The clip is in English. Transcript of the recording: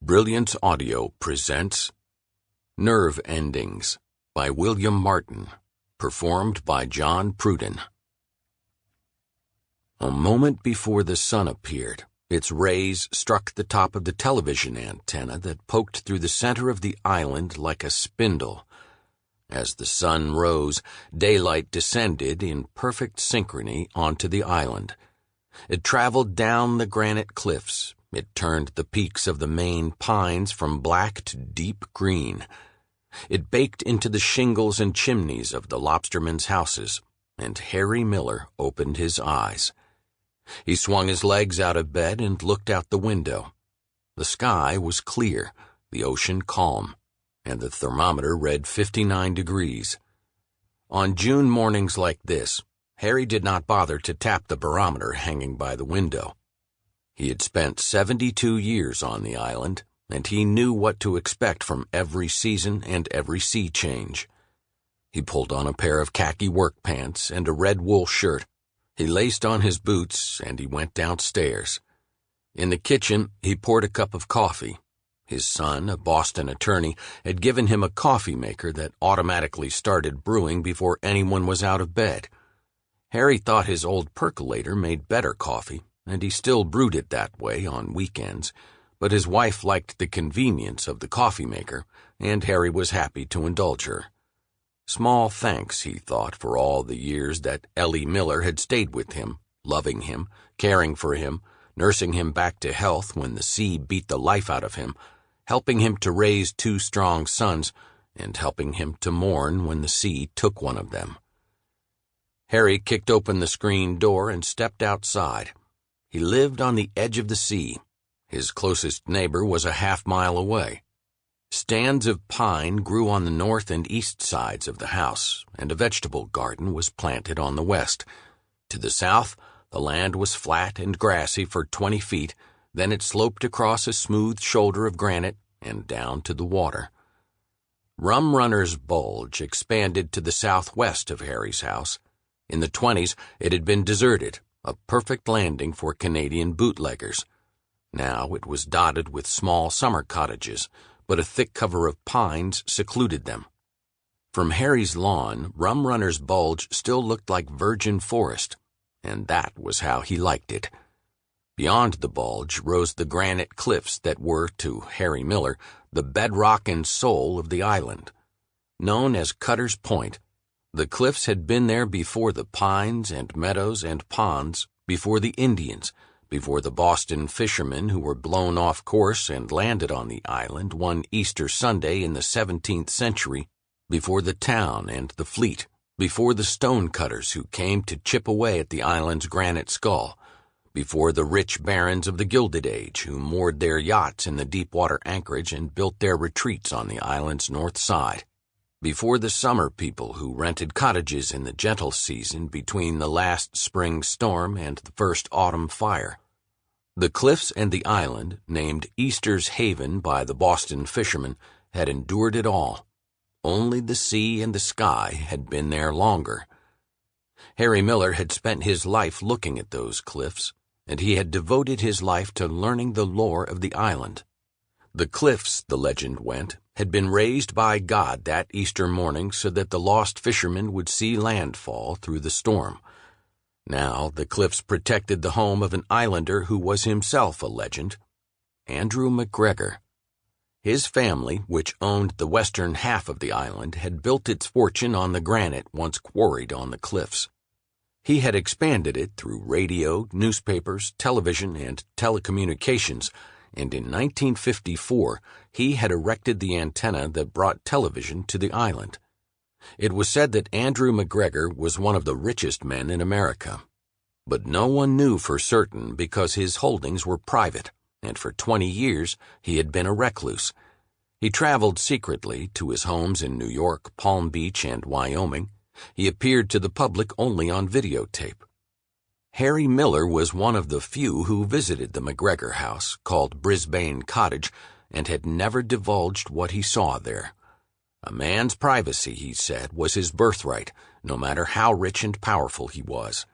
Brilliance Audio presents Nerve Endings by William Martin, performed by John Pruden. A moment before the sun appeared, its rays struck the top of the television antenna that poked through the center of the island like a spindle. As the sun rose, daylight descended in perfect synchrony onto the island. It traveled down the granite cliffs. It turned the peaks of the Maine pines from black to deep green. It baked into the shingles and chimneys of the lobstermen's houses, and Harry Miller opened his eyes. He swung his legs out of bed and looked out the window. The sky was clear, the ocean calm, and the thermometer read 59 degrees. On June mornings like this, Harry did not bother to tap the barometer hanging by the window. He had spent 72 years on the island, and he knew what to expect from every season and every sea change. He pulled on a pair of khaki work pants and a red wool shirt. He laced on his boots, and he went downstairs. In the kitchen, he poured a cup of coffee. His son, a Boston attorney, had given him a coffee maker that automatically started brewing before anyone was out of bed. Harry thought his old percolator made better coffee, and he still brewed it that way on weekends, but his wife liked the convenience of the coffee maker, and Harry was happy to indulge her. Small thanks, he thought, for all the years that Ellie Miller had stayed with him, loving him, caring for him, nursing him back to health when the sea beat the life out of him, helping him to raise two strong sons, and helping him to mourn when the sea took one of them. Harry kicked open the screen door and stepped outside. He lived on the edge of the sea. His closest neighbor was a half-mile away. Stands of pine grew on the north and east sides of the house, and a vegetable garden was planted on the west. To the south, the land was flat and grassy for 20 feet, then it sloped across a smooth shoulder of granite and down to the water. Rum Runner's Bulge expanded to the southwest of Harry's house. In the 20s, it had been deserted, a perfect landing for Canadian bootleggers. Now it was dotted with small summer cottages, but a thick cover of pines secluded them. From Harry's lawn, Rum Runner's Bulge still looked like virgin forest, and that was how he liked it. Beyond the bulge rose the granite cliffs that were, to Harry Miller, the bedrock and soul of the island. Known as Cutter's Point, the cliffs had been there before the pines and meadows and ponds, before the Indians, before the Boston fishermen who were blown off course and landed on the island one Easter Sunday in the 17th century, before the town and the fleet, before the stone cutters who came to chip away at the island's granite skull, before the rich barons of the Gilded Age who moored their yachts in the deep-water anchorage and built their retreats on the island's north side, before the summer people who rented cottages in the gentle season between the last spring storm and the first autumn fire. The cliffs and the island, named Easter's Haven by the Boston fishermen, had endured it all. Only the sea and the sky had been there longer. Harry Miller had spent his life looking at those cliffs, and he had devoted his life to learning the lore of the island. The cliffs, the legend went, had been raised by God that Easter morning so that the lost fishermen would see landfall through the storm. Now the cliffs protected the home of an islander who was himself a legend, Andrew McGregor. His family, which owned the western half of the island, had built its fortune on the granite once quarried on the cliffs. He had expanded it through radio, newspapers, television, and telecommunications, and in 1954 he had erected the antenna that brought television to the island. It was said that Andrew McGregor was one of the richest men in America. But no one knew for certain because his holdings were private, and for 20 years he had been a recluse. He traveled secretly to his homes in New York, Palm Beach, and Wyoming. He appeared to the public only on videotape. Harry Miller was one of the few who visited the McGregor house, called Brisbane Cottage, and had never divulged what he saw there. A man's privacy, he said, was his birthright, no matter how rich and powerful he was.